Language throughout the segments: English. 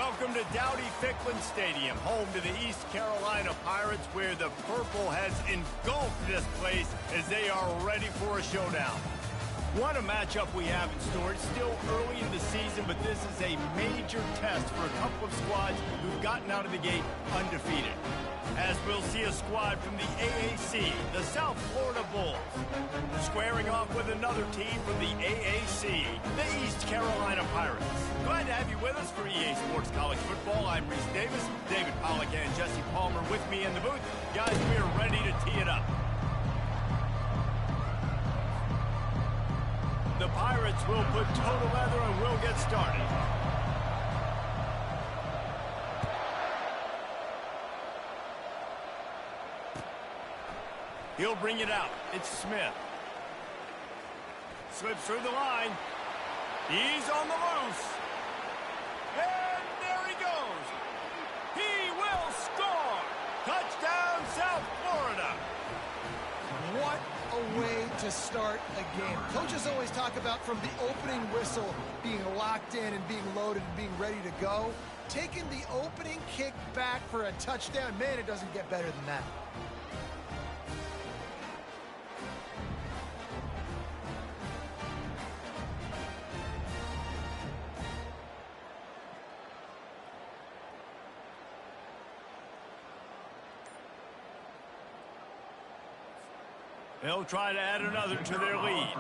Welcome to Dowdy-Ficklin Stadium, home to the East Carolina Pirates, where the purple has engulfed this place as they are ready for a showdown. What a matchup we have in store. It's still early in the season, but this is a major test for a couple of squads who've gotten out of the gate undefeated. As we'll see a squad from the AAC, the South Florida Bulls, squaring off with another team from the AAC, the East Carolina Pirates. Glad to have you with us for EA Sports College Football. I'm Reese Davis, David Pollack and Jesse Palmer with me in the booth. Guys, we are ready to tee it up. The Pirates will put toe to leather and we'll get started. He'll bring it out. It's Smith. Slips through the line. He's on the loose. And there he goes. He will score. Touchdown, South Florida. What a way to start a game. Coaches always talk about from the opening whistle being locked in and being loaded and being ready to go. Taking the opening kick back for a touchdown, man, it doesn't get better than that. They'll try to add another to their lead.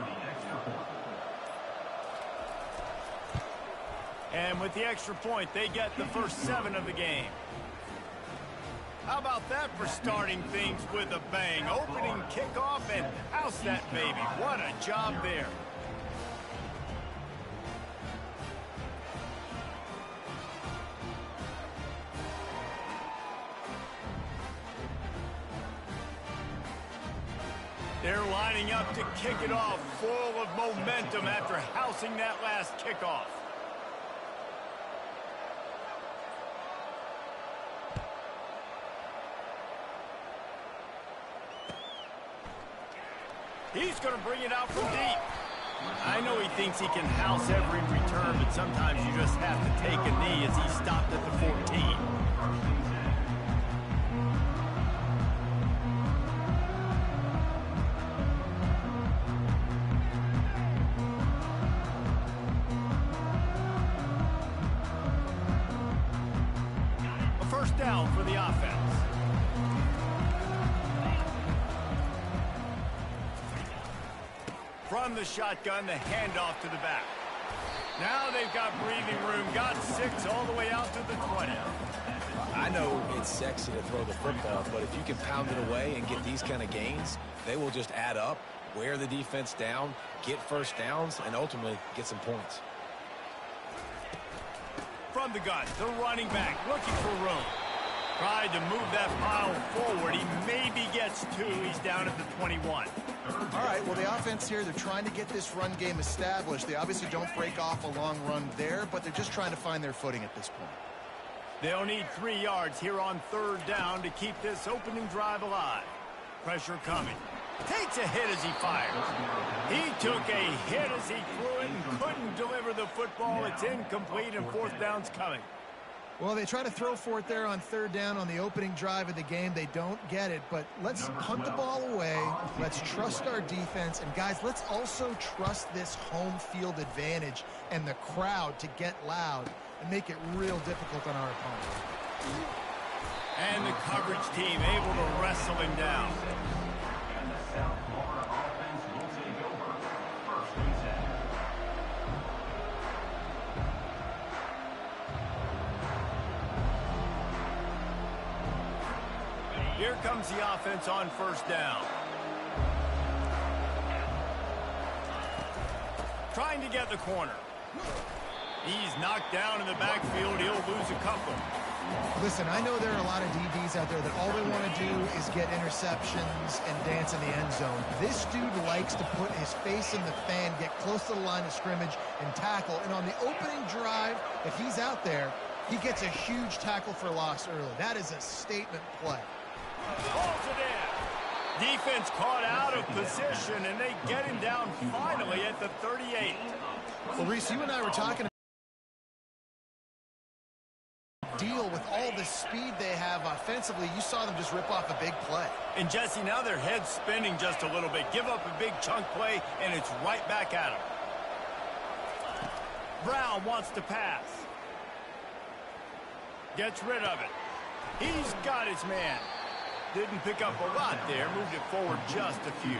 And with the extra point, they get the first 7 of the game. How about that for starting things with a bang? Opening kickoff and house that baby. What a job there. They're lining up to kick it off, full of momentum after housing that last kickoff. He's going to bring it out from deep. I know he thinks he can house every return, but sometimes you just have to take a knee as he stopped at the 14. Down for the offense. From the shotgun, the handoff to the back. Now they've got breathing room. Got 6 all the way out to the 20. I know it's sexy to throw the football, but if you can pound it away and get these kind of gains, they will just add up, wear the defense down, get first downs, and ultimately get some points. From the gun, the running back looking for room. Tried to move that pile forward. He maybe gets 2. He's down at the 21. All right, well, the offense here, they're trying to get this run game established. They obviously don't break off a long run there, but they're just trying to find their footing at this point. They'll need 3 yards here on 3rd down to keep this opening drive alive. Pressure coming. Takes a hit as he fires. He took a hit as he threw it and couldn't deliver the football. It's incomplete and 4th down's coming. Well, they try to throw for it there on 3rd down on the opening drive of the game. They don't get it, but let's punt the ball away. Let's trust our defense. And, guys, let's also trust this home field advantage and the crowd to get loud and make it real difficult on our opponent. And the coverage team able to wrestle him down. Here comes the offense on 1st down. Trying to get the corner. He's knocked down in the backfield. He'll lose a couple. Listen, I know there are a lot of DBs out there that all they want to do is get interceptions and dance in the end zone. This dude likes to put his face in the fan, get close to the line of scrimmage, and tackle. And on the opening drive, if he's out there, he gets a huge tackle for loss early. That is a statement play. Pulls it in. Defense caught out of position, and they get him down finally at the 38. Well, Reese, you and I were talking all the speed they have offensively, you saw them just rip off a big play. And Jesse, now their head's spinning just a little bit. Give up a big chunk play, and it's right back at him. Brown wants to pass. Gets rid of it. He's got his man. Didn't pick up a lot there. Moved it forward just a few.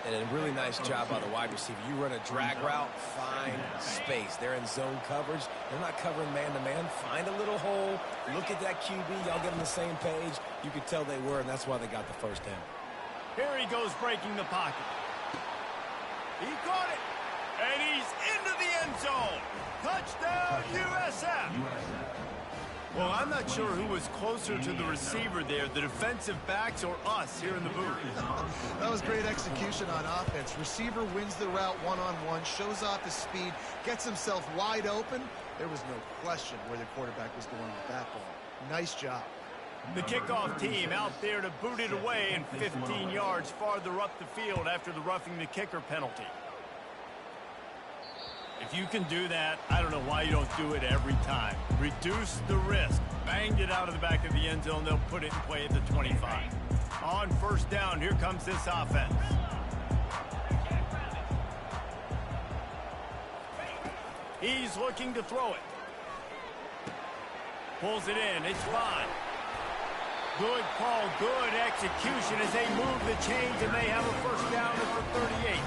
And a really nice job by the wide receiver. You run a drag route, find space. They're in zone coverage. They're not covering man-to-man. Find a little hole. Look at that QB. Y'all get on the same page. You could tell they were, and that's why they got the first down. Here he goes breaking the pocket. He caught it. And he's into the end zone. Touchdown, USF. Well, I'm not sure who was closer to the receiver there, the defensive backs or us here in the booth. That was great execution on offense. Receiver wins the route one-on-one, shows off his speed, gets himself wide open. There was no question where the quarterback was going with that ball. Nice job. The kickoff team out there to boot it away and 15 yards farther up the field after the roughing the kicker penalty. If you can do that, I don't know why you don't do it every time. Reduce the risk. Banged it out of the back of the end zone. They'll put it in play at the 25. On first down, here comes this offense. He's looking to throw it. Pulls it in. It's fine. Good call, good execution as they move the chains, and they have a first down at the 38.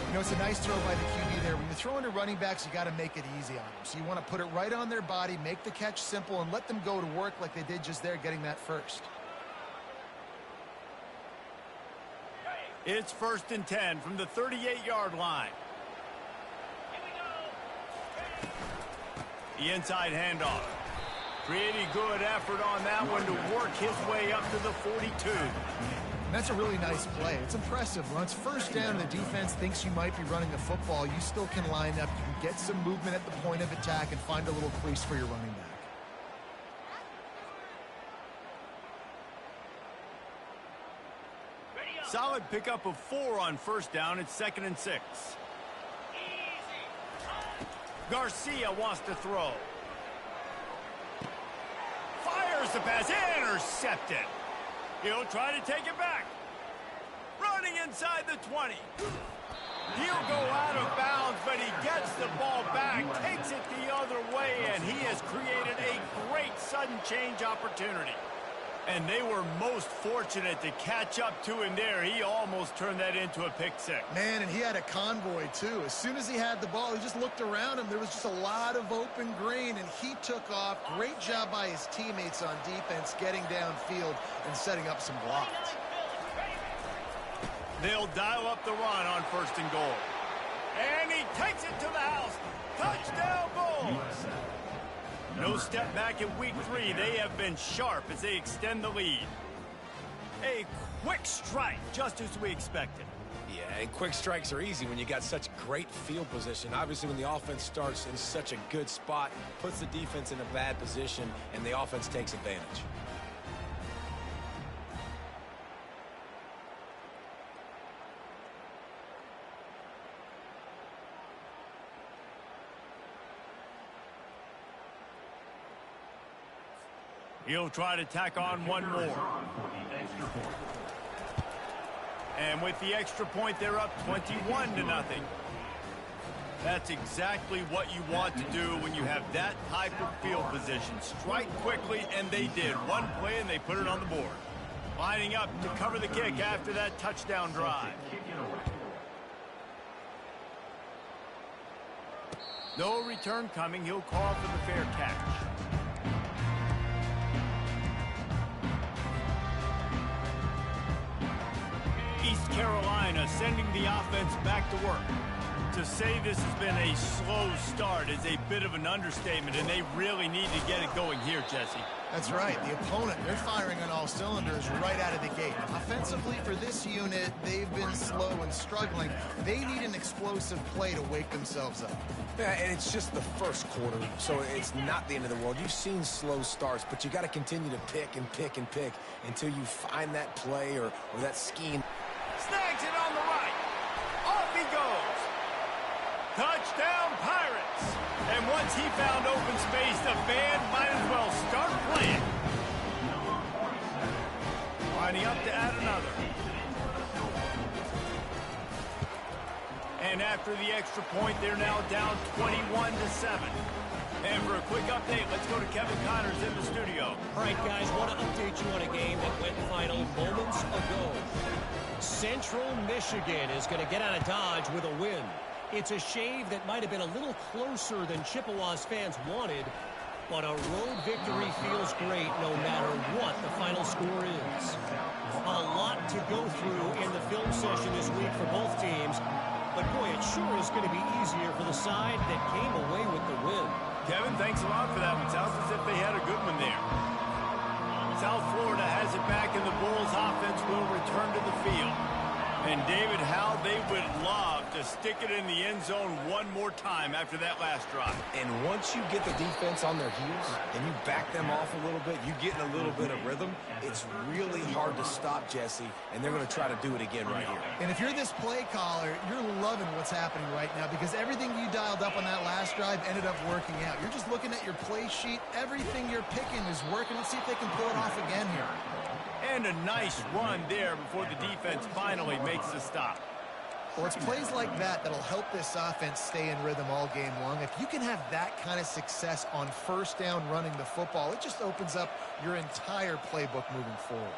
You know, it's a nice throw by the QB there. When you're throwing to running backs, you got to make it easy on them. So you want to put it right on their body, make the catch simple, and let them go to work like they did just there, getting that first. It's 1st and 10 from the 38-yard line. The inside handoff. Pretty good effort on that one to work his way up to the 42. That's a really nice play. It's impressive. Once first down, the defense thinks you might be running the football. You still can line up. You can get some movement at the point of attack and find a little crease for your running back. Solid pickup of 4 on first down. It's 2nd and 6. Garcia wants to throw. Fires the pass. Intercepted. He'll try to take it back. Running inside the 20. He'll go out of bounds, but he gets the ball back, takes it the other way, and he has created a great sudden change opportunity. And they were most fortunate to catch up to him there. He almost turned that into a pick six. Man, and he had a convoy, too. As soon as he had the ball, he just looked around him. There was just a lot of open green, and he took off. Great job by his teammates on defense, getting downfield and setting up some blocks. They'll dial up the run on 1st and goal. And he takes it to the house. Touchdown, Bulls. No step back in week 3. They have been sharp as they extend the lead. A quick strike, just as we expected. Yeah, and quick strikes are easy when you got such great field position. Obviously, when the offense starts in such a good spot, puts the defense in a bad position, and the offense takes advantage. He'll try to tack on one more. And with the extra point, they're up 21-0. That's exactly what you want to do when you have that type of field position. Strike quickly, and they did. One play, and they put it on the board. Lining up to cover the kick after that touchdown drive. No return coming. He'll call for the fair catch. East Carolina sending the offense back to work. To say this has been a slow start is a bit of an understatement, and they really need to get it going here, Jesse. That's right. The opponent, they're firing on all cylinders right out of the gate. Offensively for this unit, they've been slow and struggling. They need an explosive play to wake themselves up. Yeah, and it's just the first quarter, so it's not the end of the world. You've seen slow starts, but you got to continue to pick and pick and pick until you find that play or that scheme. Snags it on the right. Off he goes. Touchdown, Pirates. And And once he found open space, the band might as well start playing. Lining up to add another. And after the extra point, they're now down 21-7. And for a quick update, let's go to Kevin Connors in the studio. All right, guys, want to update you on a game that went final moments ago. Central Michigan is going to get out of Dodge with a win. It's a shave that might have been a little closer than Chippewa's fans wanted, but a road victory feels great no matter what the final score is. A lot to go through in the film session this week for both teams, but boy, it sure is going to be easier for the side that came away with the win. Kevin, thanks a lot for that one. Sounds as if they had a good one there. South Florida has it back, and the Bulls offense will return to the field. And David, how they would love to stick it in the end zone one more time after that last drive. And once you get the defense on their heels and you back them off a little bit, you get in a little bit of rhythm, it's really hard to stop Jesse, and they're going to try to do it again right here. And if you're this play caller, you're loving what's happening right now because everything you dialed up on that last drive ended up working out. You're just looking at your play sheet. Everything you're picking is working. Let's see if they can pull it off again here. And a nice run there before the defense finally makes the stop. Well, it's plays like that that'll help this offense stay in rhythm all game long. If you can have that kind of success on first down running the football, it just opens up your entire playbook moving forward.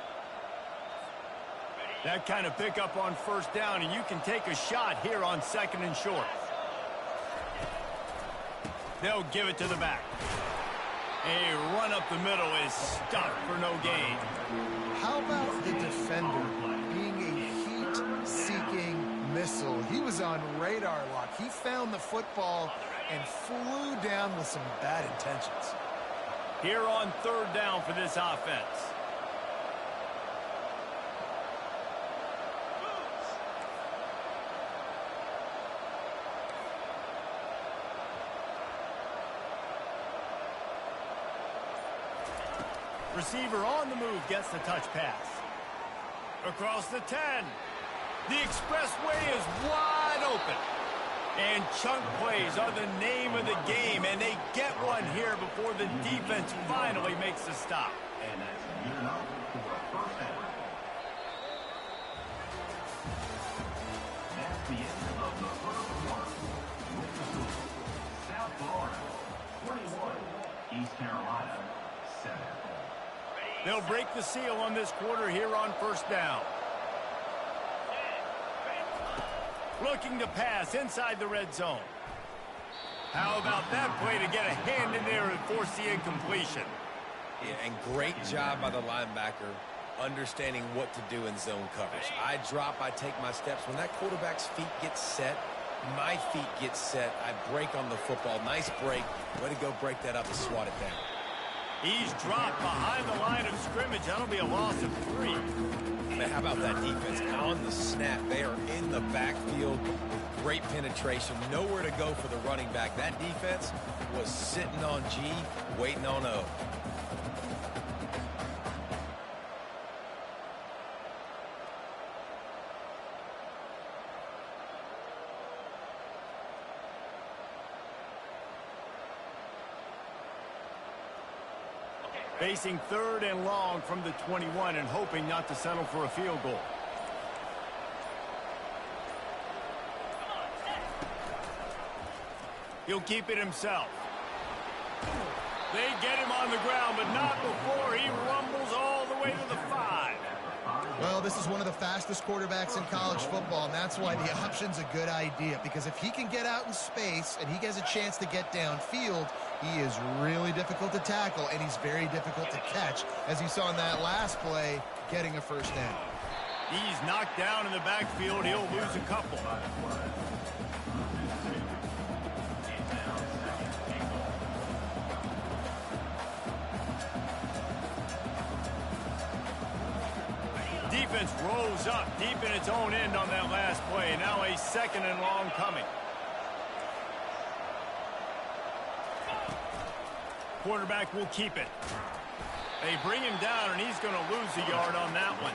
That kind of pickup on first down, and you can take a shot here on second and short. They'll give it to the back. A run up the middle is stopped for no gain. How about the defender being a heat-seeking missile? He was on radar lock. He found the football and flew down with some bad intentions. Here on third down for this offense. Receiver on the move gets the touch pass. Across the 10. The expressway is wide open. And chunk plays are the name of the game, and they get one here before the defense finally makes the stop. And that's near enough for a first down. That's the end of the first quarter. With the score, South Florida 21, East Carolina 7. They'll break the seal on this quarter here on first down. Looking to pass inside the red zone. How about that play to get a hand in there and force the incompletion? Yeah, and great job by the linebacker understanding what to do in zone coverage. I drop, I take my steps. When that quarterback's feet get set, my feet get set, I break on the football. Nice break. Way to go break that up and swat it down. He's dropped behind the line of scrimmage. That'll be a loss of 3. Man, how about that defense? On the snap, they are in the backfield with great penetration. Nowhere to go for the running back. That defense was sitting on G, waiting on O. Facing third and long from the 21 and hoping not to settle for a field goal. He'll keep it himself. They get him on the ground, but not before he rumbles all the way to the 5. Well, this is one of the fastest quarterbacks in college football, and that's why the option's a good idea, because if he can get out in space and he has a chance to get downfield, he is really difficult to tackle, and he's very difficult to catch, as you saw in that last play, getting a first down. He's knocked down in the backfield. He'll lose a couple. Defense rose up deep in its own end on that last play. Now a second and long coming. Quarterback will keep it. They bring him down, and he's going to lose a yard on that one.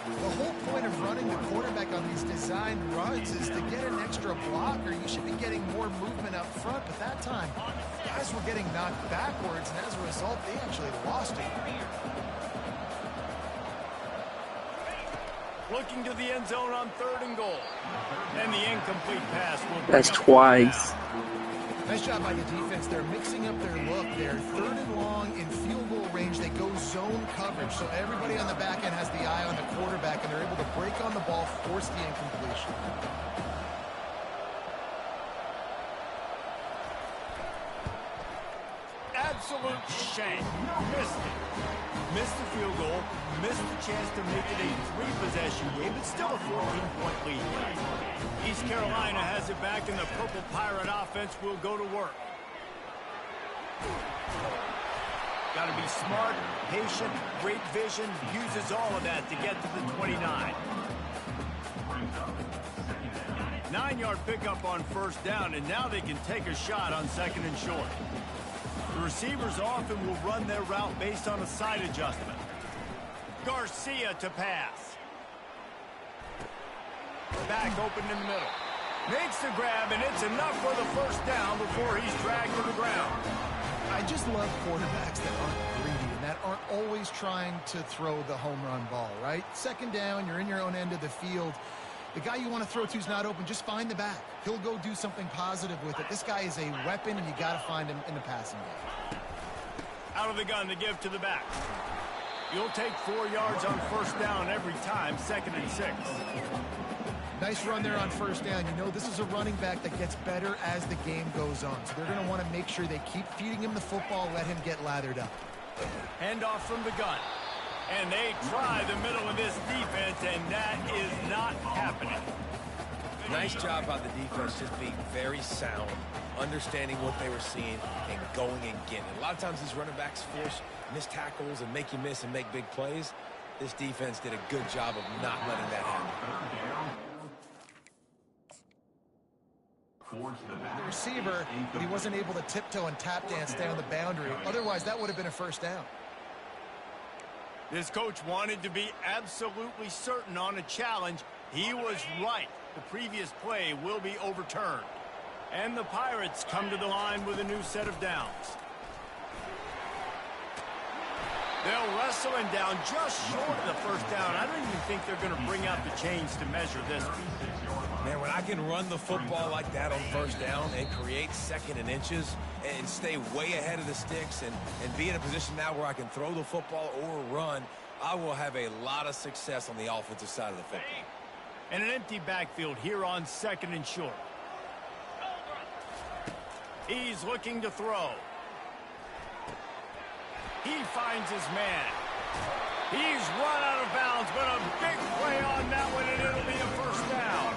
The whole point of running the quarterback on these designed runs is to get an extra blocker. You should be getting more movement up front, but that time, guys were getting knocked backwards, and as a result, they actually lost it. Looking to the end zone on 3rd and goal. And the incomplete pass will bring That's up twice. Nice job by the defense. They're mixing up their look there. 3rd and long in field goal range. They go zone coverage, so everybody on the back end has the eye on the quarterback, and they're able to break on the ball, force the incompletion. Absolute shame. Missed it. Missed the field goal. Missed the chance to make it a 3-possession game, but still a 14-point lead. East Carolina has it back, and the Purple Pirate offense will go to work. Got to be smart, patient, great vision, uses all of that to get to the 29. 9-yard pickup on 1st down, and now they can take a shot on 2nd and short. The receivers often will run their route based on a side adjustment. Garcia to pass. Back open in the middle. Makes the grab, and it's enough for the 1st down before he's dragged to the ground. I just love quarterbacks that aren't greedy and that aren't always trying to throw the home run ball, right? 2nd down, you're in your own end of the field. The guy you want to throw to is not open. Just find the back. He'll go do something positive with it. This guy is a weapon, and you got to find him in the passing game. Out of the gun to give to the back. You'll take 4 yards on 1st down every time, 2nd and 6. Nice run there on 1st down. You know, this is a running back that gets better as the game goes on. So they're going to want to make sure they keep feeding him the football, let him get lathered up. Handoff from the gun. And they try the middle of this defense, and that is not happening. Nice job by the defense, just being very sound, understanding what they were seeing, and going and getting it. A lot of times these running backs force missed tackles and make you miss and make big plays. This defense did a good job of not letting that happen. The receiver, but he wasn't able to tiptoe and tap dance down the boundary. Otherwise, that would have been a 1st down. This coach wanted to be absolutely certain on a challenge. He was right. The previous play will be overturned. And the Pirates come to the line with a new set of downs. They'll wrestle him down just short of the 1st down. I don't even think they're going to bring out the chains to measure this one. Man, when I can run the football like that on 1st down and create 2nd and inches and stay way ahead of the sticks and be in a position now where I can throw the football or run, I will have a lot of success on the offensive side of the football. And an empty backfield here on 2nd and short. He's looking to throw. He finds his man. He's run out of bounds, but a big play on that one, and it'll be a 1st down.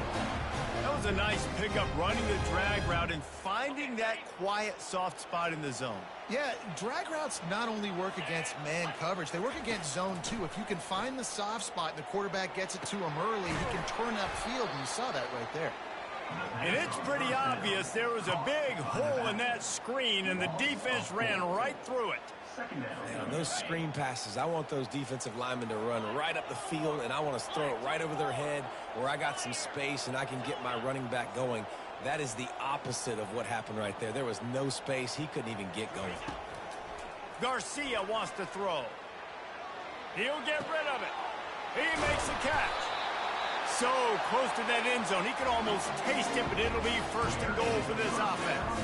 That was a nice pickup, running the drag route and finding that quiet, soft spot in the zone. Yeah, drag routes not only work against man coverage, they work against zone too. If you can find the soft spot and the quarterback gets it to him early, he can turn upfield, and you saw that right there. And it's pretty obvious there was a big hole in that screen, and the defense ran right through it. Man, on those screen passes, I want those defensive linemen to run right up the field, and I want to throw it right over their head where I got some space and I can get my running back going. That is the opposite of what happened right there. There was no space. He couldn't even get going. Garcia wants to throw. He'll get rid of it. He makes the catch. So close to that end zone. He could almost taste it, but it'll be 1st and goal for this offense.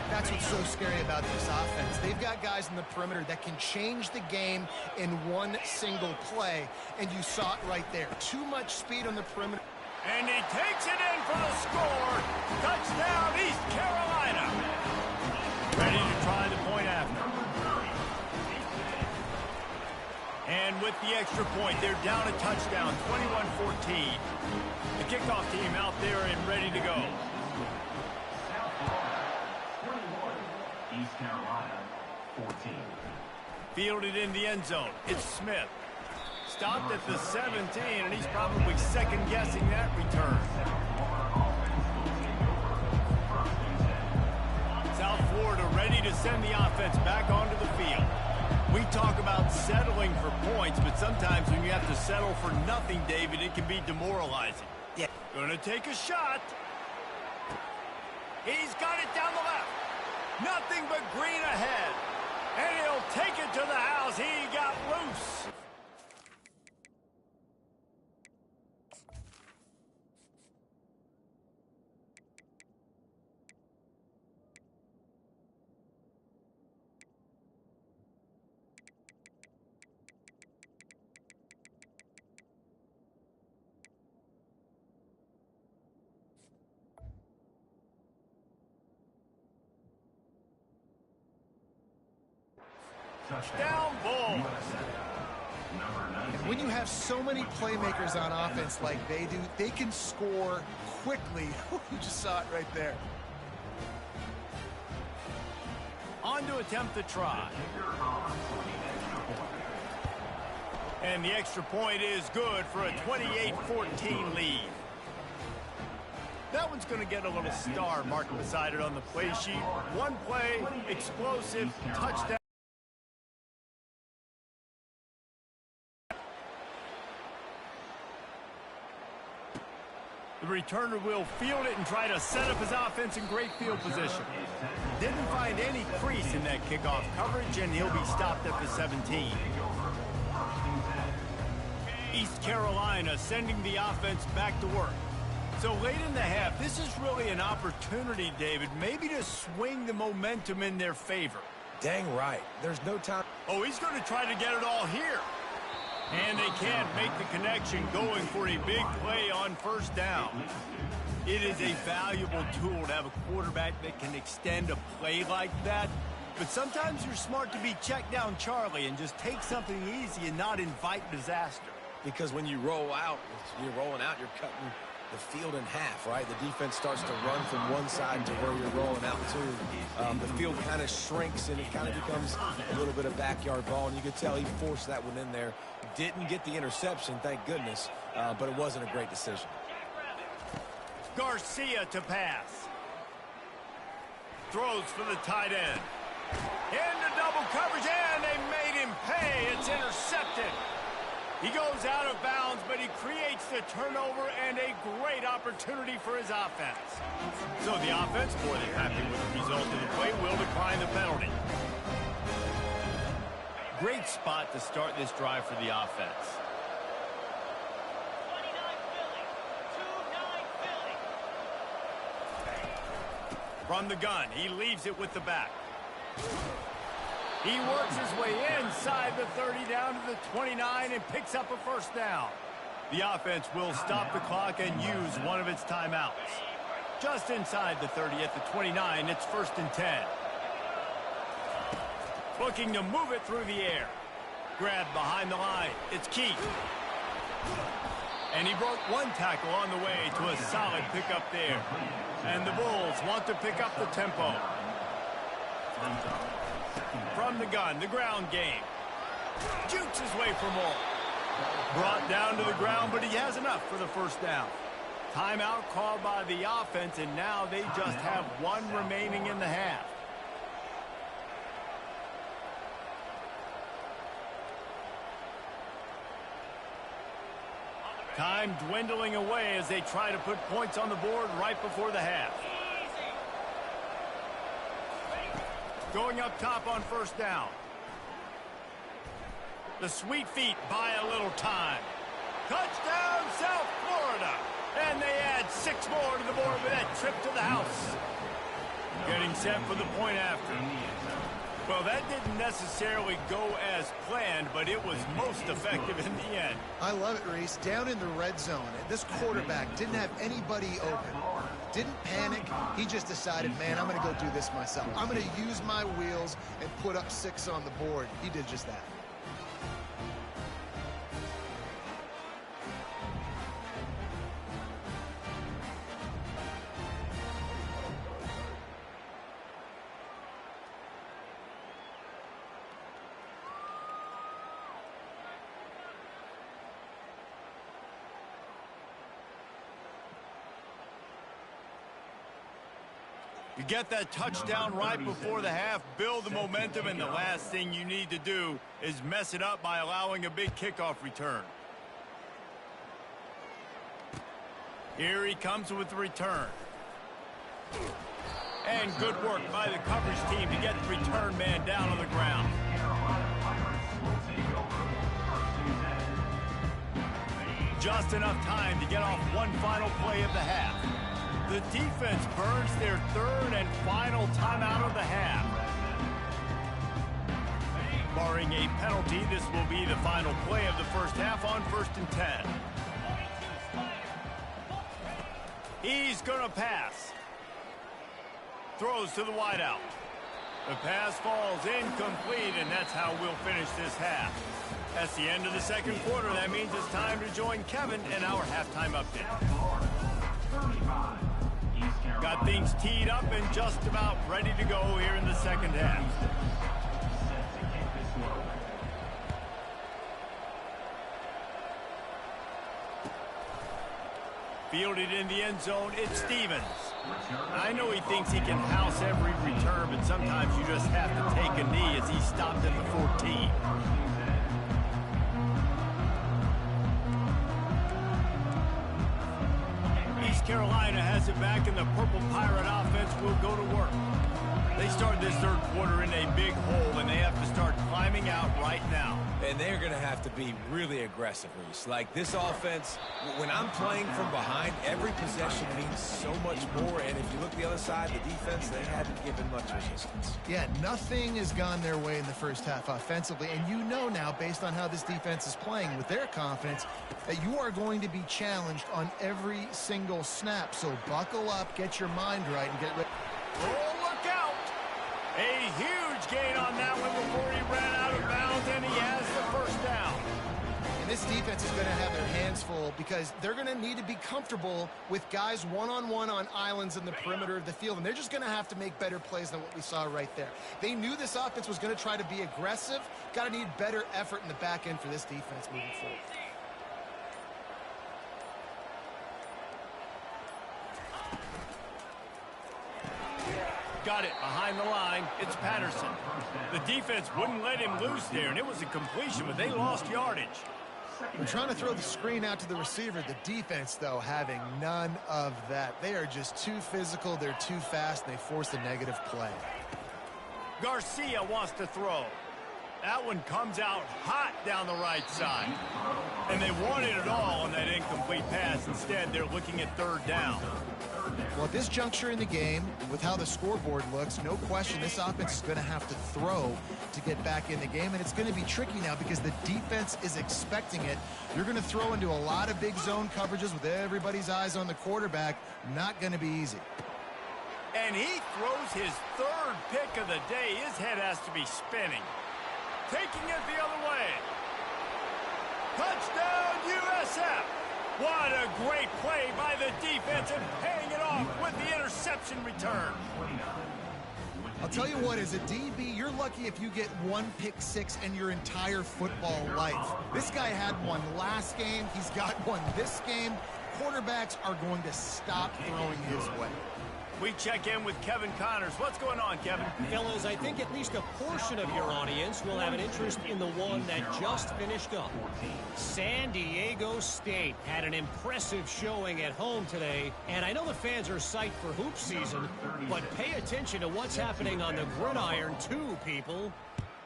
That's what's so scary about this offense. They've got guys in the perimeter that can change the game in one single play, and you saw it right there. Too much speed on the perimeter. And he takes it in for the score. Touchdown, East Carolina. Ready to try the point after. And with the extra point, they're down a touchdown, 21-14. The kickoff team out there and ready to go. East Carolina, 14. Fielded in the end zone. It's Smith. Stopped at the 17, and he's probably second-guessing that return. South Florida ready to send the offense back onto the field. We talk about settling for points. points, but sometimes when you have to settle for nothing, David, it can be demoralizing. Yeah. Gonna take a shot. He's got it down the left. Nothing but green ahead. And he'll take it to the house. He got loose. Down ball. And when you have so many playmakers on offense like they do, they can score quickly. You just saw it right there. On to attempt the try. And the extra point is good for a 28-14 lead. That one's going to get a little star marked beside it on the play sheet. One play, explosive, touchdown. The returner will field it and try to set up his offense in great field position. Didn't find any crease in that kickoff coverage, and he'll be stopped at the 17. East Carolina sending the offense back to work. So late in the half, this is really an opportunity, David, maybe to swing the momentum in their favor. Dang right. There's no time. Oh, he's going to try to get it all here. And they can't make the connection, going for a big play on first down. It is a valuable tool to have a quarterback that can extend a play like that. But sometimes you're smart to be check down Charlie and just take something easy and not invite disaster. Because when you roll out, you're rolling out, you're cutting the field in half, right? The defense starts to run from one side to where you're rolling out to. The field kind of shrinks, and it kind of becomes a little bit of backyard ball, and you could tell he forced that one in there. Didn't get the interception, thank goodness, but it wasn't a great decision. Garcia to pass. Throws for the tight end. Into double coverage, and they made him pay. It's intercepted. He goes out of bounds, but he creates the turnover and a great opportunity for his offense. So the offense, more than happy with the result of the play, will decline the penalty. Great spot to start this drive for the offense. From the gun, he leaves it with the back. He works his way inside the 30 down to the 29 and picks up a first down. The offense will stop the clock and use one of its timeouts. Just inside the 30 at the 29, it's 1st and 10. Looking to move it through the air. Grab behind the line. It's Keith. And he broke one tackle on the way to a solid pickup there. And the Bulls want to pick up the tempo. From the gun, the ground game. Jukes his way for more. Brought down to the ground, but he has enough for the first down. Timeout called by the offense, and now they just have one remaining in the half. Time dwindling away as they try to put points on the board right before the half. Going up top on first down. The Sweet Feet buy a little time. Touchdown, South Florida. And they add 6 more to the board with that trip to the house. Getting set for the point after. Well, that didn't necessarily go as planned, but it was most effective in the end. I love it, Reese. Down in the red zone, this quarterback didn't have anybody open. Didn't panic. He just decided, man, I'm going to go do this myself. I'm going to use my wheels and put up 6 on the board. He did just that. You get that touchdown right before the half, build the momentum, and the last thing you need to do is mess it up by allowing a big kickoff return. Here he comes with the return. And good work by the coverage team to get the return man down on the ground. Just enough time to get off one final play of the half. The defense burns their third and final timeout of the half. Barring a penalty, this will be the final play of the first half on 1st and 10. He's going to pass. Throws to the wideout. The pass falls incomplete, and that's how we'll finish this half. That's the end of the second quarter. That means it's time to join Kevin in our halftime update. Got things teed up and just about ready to go here in the second half. Fielded in the end zone, it's Stevens. I know he thinks he can house every return, but sometimes you just have to take a knee as he stopped at the 14. East Carolina has it back, and the Purple Pirate offense will go to work. They start this third quarter in a big hole, and they have to start climbing out right now. And they're going to have to be really aggressive, Reese. Like this offense, when I'm playing from behind, every possession means so much more. And if you look the other side, the defense, they haven't given much resistance. Yeah, nothing has gone their way in the first half offensively. And you know now, based on how this defense is playing with their confidence, that you are going to be challenged on every single snap. So buckle up, get your mind right, and get ready. Oh, look out! A huge gain on that one before he ran out of bounds, and he has the first down. And this defense is going to have their hands full because they're going to need to be comfortable with guys one-on-one on islands in the perimeter of the field, and they're just going to have to make better plays than what we saw right there. They knew this offense was going to try to be aggressive. Got to need better effort in the back end for this defense moving forward. Got it behind the line. It's Patterson. The defense wouldn't let him loose there, and it was a completion, but they lost yardage. We're trying to throw the screen out to the receiver. The defense, though, having none of that. They are just too physical. They're too fast, and they force a negative play. Garcia wants to throw. That one comes out hot down the right side. And they wanted it all on that incomplete pass. Instead, they're looking at third down. Well, at this juncture in the game, with how the scoreboard looks, no question this offense is going to have to throw to get back in the game, and it's going to be tricky now because the defense is expecting it. You're going to throw into a lot of big zone coverages with everybody's eyes on the quarterback. Not going to be easy. And he throws his third pick of the day. His head has to be spinning. Taking it the other way. Touchdown, USF! What a great play by the defense and paying it off with the interception return. I'll tell you what, as a DB, you're lucky if you get one pick six in your entire football life. This guy had one last game. He's got one this game. Quarterbacks are going to stop throwing his way. We check in with Kevin Connors. What's going on, Kevin? Fellas, I think at least a portion of your audience will have an interest in the one that just finished up. San Diego State had an impressive showing at home today, and I know the fans are psyched for hoop season, but pay attention to what's happening on the gridiron too, people.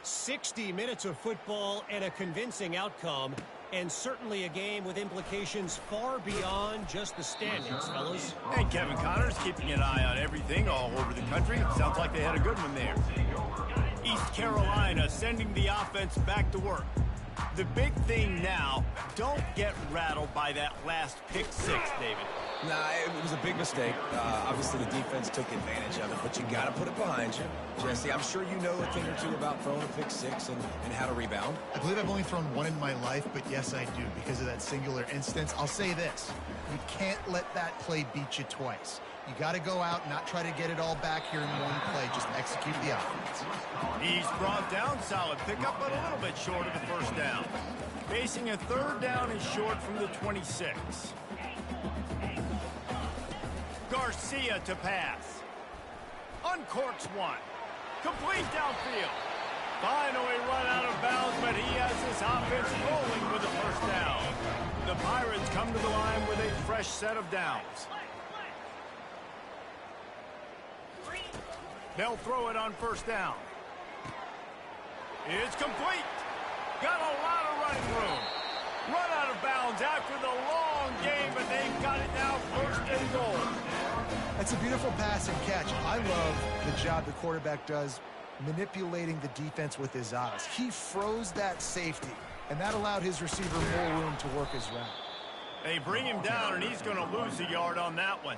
60 minutes of football and a convincing outcome, and certainly a game with implications far beyond just the standings, fellas. And Kevin Connors keeping an eye on everything all over the country. Sounds like they had a good one there. East Carolina sending the offense back to work. The big thing now, don't get rattled by that last pick six, David. Nah, it was a big mistake. Obviously, the defense took advantage of it, but you got to put it behind you. Jesse, I'm sure you know a thing or two about throwing a pick six and how to rebound. I believe I've only thrown one in my life, but yes, I do, because of that singular instance. I'll say this. You can't let that play beat you twice. You got to go out and not try to get it all back here in one play. Just execute the offense. He's brought down. Solid pickup, but a little bit short of the first down. Facing a third down is short from the 26. Garcia to pass. uncorks one. Complete downfield. Finally run out of bounds, but he has his offense rolling with a first down. The Pirates come to the line with a fresh set of downs. They'll throw it on first down. It's complete. Got a lot of running room. Run out of bounds after the long game, but they've got it now first and goal. That's a beautiful pass and catch. I love the job the quarterback does manipulating the defense with his eyes. He froze that safety, and that allowed his receiver more room to work his route. They bring him down, and he's going to lose a yard on that one.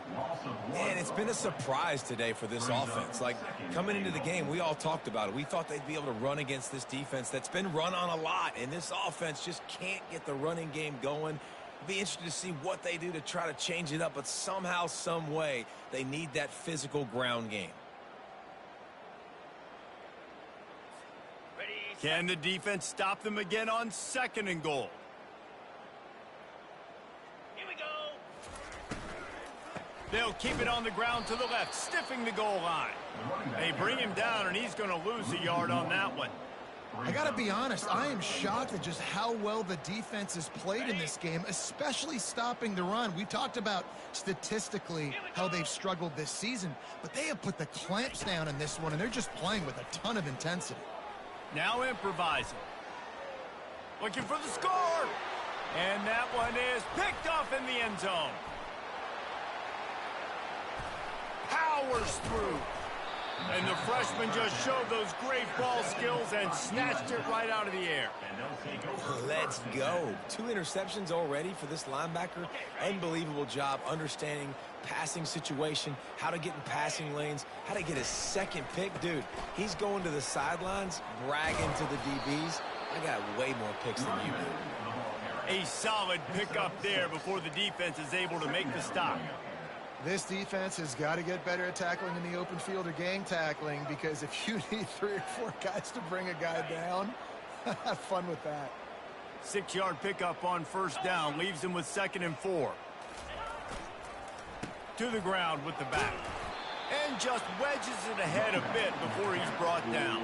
Man, it's been a surprise today for this offense. Like, coming into the game, we all talked about it. We thought they'd be able to run against this defense that's been run on a lot, and this offense just can't get the running game going. Be interested to see what they do to try to change it up, but somehow, some way, they need that physical ground game. Can the defense stop them again on second and goal? Here we go. They'll keep it on the ground to the left, stiffing the goal line. They bring him down, and he's going to lose a yard on that one. I got to be honest, I am shocked at just how well the defense has played in this game, especially stopping the run. We talked about statistically how they've struggled this season, but they have put the clamps down in this one, and they're just playing with a ton of intensity. Now improvising. Looking for the score. And that one is picked off in the end zone. Powers through. And the freshman just showed those great ball skills and snatched it right out of the air. Let's go. 2 interceptions already for this linebacker. Unbelievable job understanding passing situation, how to get in passing lanes, how to get his second pick. Dude, he's going to the sidelines, bragging to the DBs. I got way more picks than you do. A solid pickup there before the defense is able to make the stop. This defense has got to get better at tackling in the open field or gang tackling, because if you need 3 or 4 guys to bring a guy down, have fun with that. 6-yard pickup on first down leaves him with 2nd and 4. To the ground with the back. And just wedges it ahead a bit before he's brought down.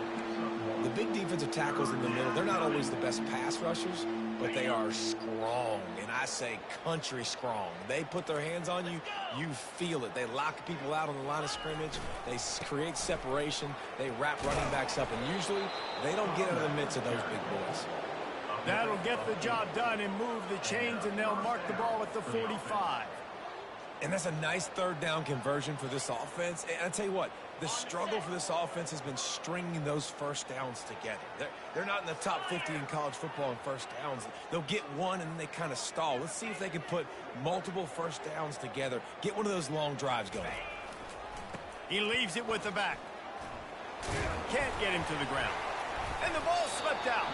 The big defensive tackles in the middle, they're not always the best pass rushers, but they are strong, and I say country strong. They put their hands on you, you feel it. They lock people out on the line of scrimmage. They create separation. They wrap running backs up, and usually they don't get out of the midst of those big boys. That'll get the job done and move the chains, and they'll mark the ball at the 45. And that's a nice 3rd down conversion for this offense. And I tell you what, the struggle for this offense has been stringing those first downs together. They're not in the top 50 in college football in first downs. They'll get one and then they kind of stall. Let's see if they can put multiple first downs together. Get one of those long drives going. He leaves it with the back. Can't get him to the ground. And the ball slipped out.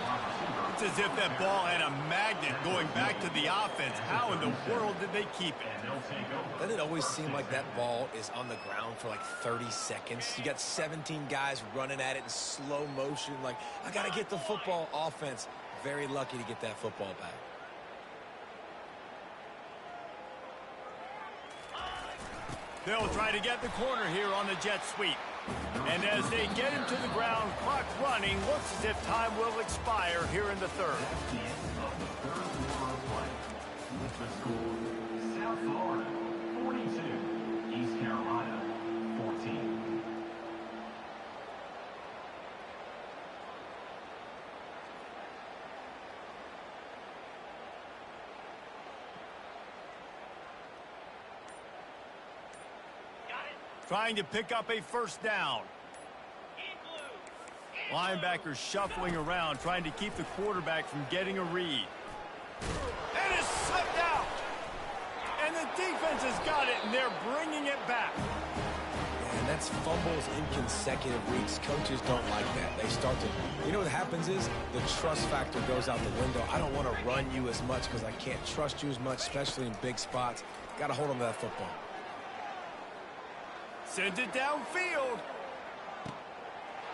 It's as if that ball had a magnet going back to the offense. How in the world did they keep it? Doesn't it always seem like that ball is on the ground for like 30 seconds? You got 17 guys running at it in slow motion. Like, I got to get the football. Offense, very lucky to get that football back. They'll try to get the corner here on the jet sweep. And as they get him to the ground, clock running, looks as if time will expire here in the 3rd. That's the end of the 3rd quarter of play. With the score, South Florida 42, East Carolina 14. Trying to pick up a first down. Linebackers shuffling around, trying to keep the quarterback from getting a read. And it's slipped out. And the defense has got it, and they're bringing it back. And that's fumbles in consecutive weeks. Coaches don't like that. They start to, you know what happens is the trust factor goes out the window. I don't want to run you as much because I can't trust you as much, especially in big spots. Got to hold on to that football. Sends it downfield.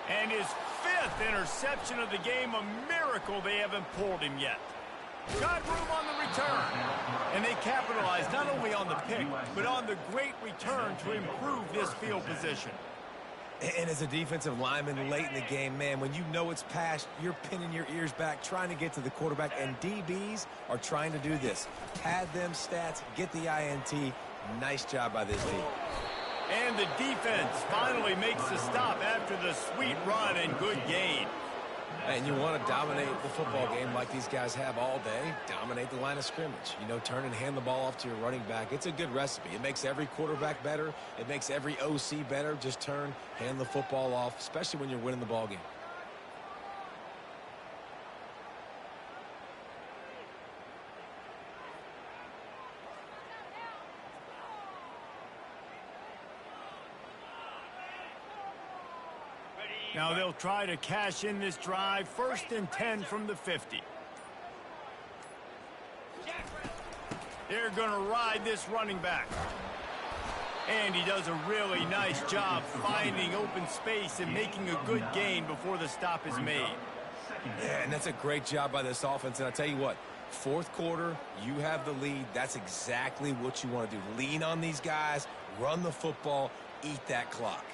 And his 5th interception of the game, a miracle they haven't pulled him yet. Got room on the return. And they capitalized not only on the pick, but on the great return to improve this field position. And as a defensive lineman late in the game, man, when you know it's past, you're pinning your ears back, trying to get to the quarterback, and DBs are trying to do this. Pad them stats, get the INT. Nice job by this team. And the defense finally makes the stop after the sweet run and good gain. And you want to dominate the football game like these guys have all day. Dominate the line of scrimmage. You know, turn and hand the ball off to your running back. It's a good recipe. It makes every quarterback better. It makes every OC better. Just turn, hand the football off, especially when you're winning the ball game. Now they'll try to cash in this drive. 1st and 10 from the 50. They're going to ride this running back. And he does a really nice job finding open space and making a good gain before the stop is made. Yeah, and that's a great job by this offense. And I tell you what, 4th quarter, you have the lead. That's exactly what you want to do. Lean on these guys, run the football, eat that clock.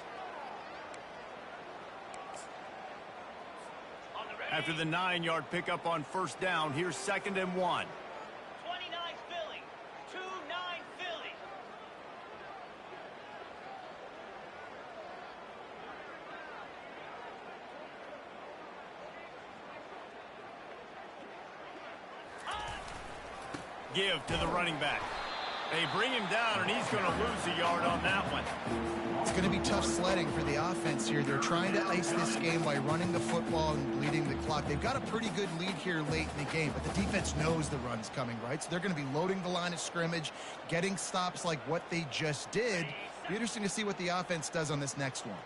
After the 9-yard pickup on 1st down, here's 2nd and 1. 29 Philly. 2-9 Philly. Give to the running back. They bring him down, and he's going to lose a yard on that one. It's going to be tough sledding for the offense here. They're trying to ice this game by running the football and bleeding the clock. They've got a pretty good lead here late in the game, but the defense knows the run's coming, right? So they're going to be loading the line of scrimmage, getting stops like what they just did. Be interesting to see what the offense does on this next one.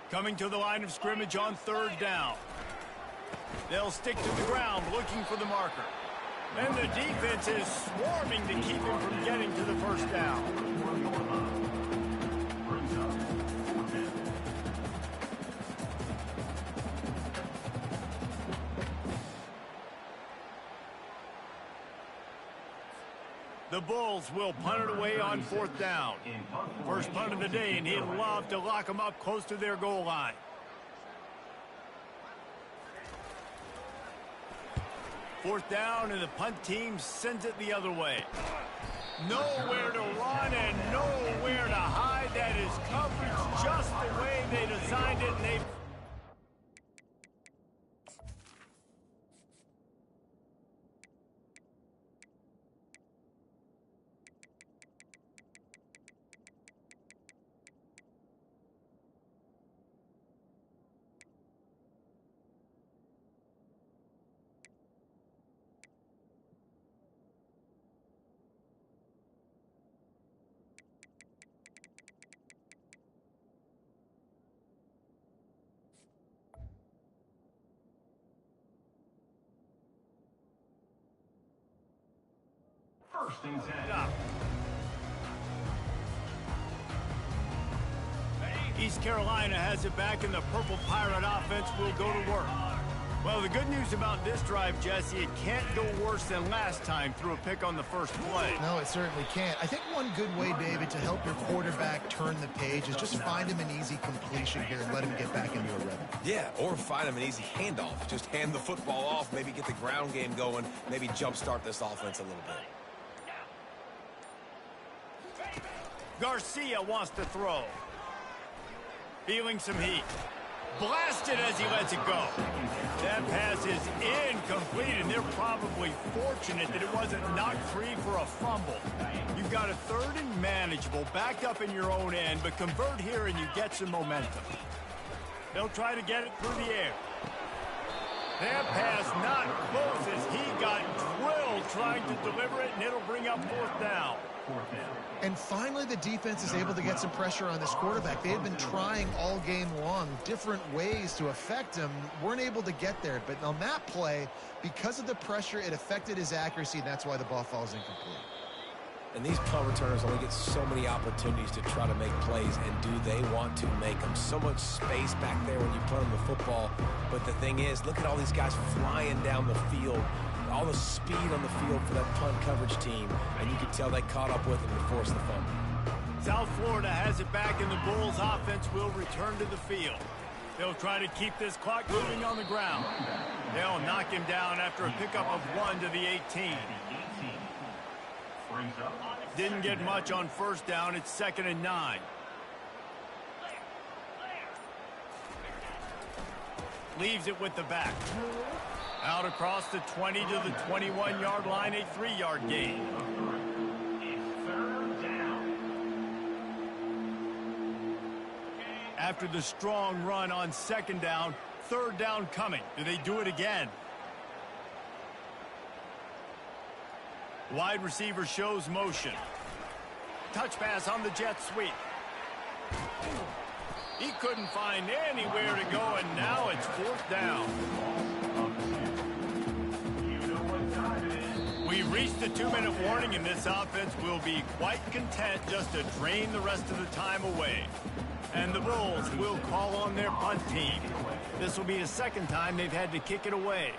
Coming to the line of scrimmage on 3rd down. They'll stick to the ground looking for the marker. And the defense is swarming to keep him from getting to the 1st down. The Bulls will punt it away on 4th down. First punt of the day, and he'd love to lock them up close to their goal line. Fourth down, and the punt team sends it the other way. Nowhere to run and nowhere to hide. That is coverage just the way they designed it, and they... First and 10. East Carolina has it back, and the Purple Pirate offense will go to work. Well, the good news about this drive, Jesse, it can't go worse than last time through a pick on the first play. No, it certainly can't. I think one good way, David, to help your quarterback turn the page is just find him an easy completion here and let him get back into a rhythm. Yeah, or find him an easy handoff. Just hand the football off, maybe get the ground game going, maybe jumpstart this offense a little bit. Garcia wants to throw. Feeling some heat. Blasted as he lets it go. That pass is incomplete, and they're probably fortunate that it wasn't knocked free for a fumble. You've got a 3rd and manageable, backed up in your own end, but convert here and you get some momentum. They'll try to get it through the air. That pass not close as he got drilled trying to deliver it, and it'll bring up 4th down. And finally, the defense is able to get some pressure on this quarterback. They had been trying all game long different ways to affect him. Weren't able to get there. But on that play, because of the pressure, it affected his accuracy, and that's why the ball falls incomplete. And these punt returners only get so many opportunities to try to make plays, and do they want to make them? So much space back there when you punt them the football. But the thing is, look at all these guys flying down the field. All the speed on the field for that punt coverage team, and you could tell they caught up with him and forced the fumble. South Florida has it back, and the Bulls offense will return to the field. They'll try to keep this clock moving on the ground. They'll knock him down after a pickup of 1 to the 18. Didn't get much on first down. It's 2nd and 9. Leaves it with the back. Out across the 20 to the 21-yard line, a 3-yard gain. After the strong run on 2nd down, 3rd down coming. Do they do it again? Wide receiver shows motion. Touch pass on the jet sweep. He couldn't find anywhere to go, and now it's 4th down. We've reached the 2-minute warning, and this offense will be quite content just to drain the rest of the time away. And the Bulls will call on their punt team. This will be the 2nd time they've had to kick it away.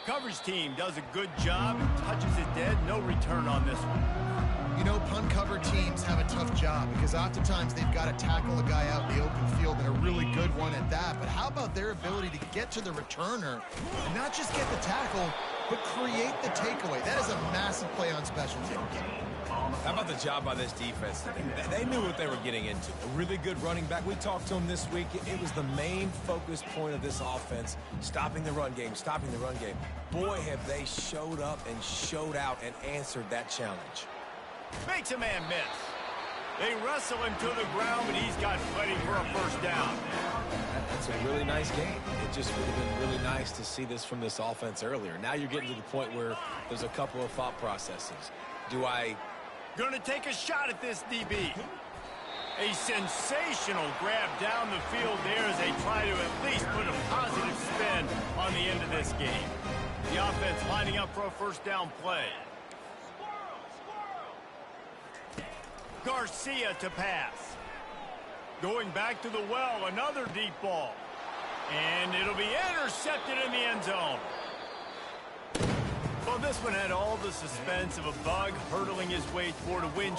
Coverage team does a good job and touches it dead. No return on this one. You know, punt cover teams have a tough job because oftentimes they've got to tackle a guy out in the open field, and a really good one at that. But how about their ability to get to the returner and not just get the tackle, but create the takeaway? That is a massive play on special teams. How about the job by this defense? They knew what they were getting into. A really good running back. We talked to him this week. It was the main focus point of this offense, stopping the run game, stopping the run game. Boy, have they showed up and showed out and answered that challenge. Makes a man miss. They wrestle him to the ground, but he's got plenty for a 1st down. That's a really nice game. It just would have been really nice to see this from this offense earlier. Now you're getting to the point where there's a couple of thought processes. Do I... Gonna take a shot at this DB. A sensational grab down the field there as they try to at least put a positive spin on the end of this game. The offense lining up for a 1st down play. Garcia to pass. Going back to the well, another deep ball. And it'll be intercepted in the end zone. Well, this one had all the suspense of a bug hurtling his way toward a win.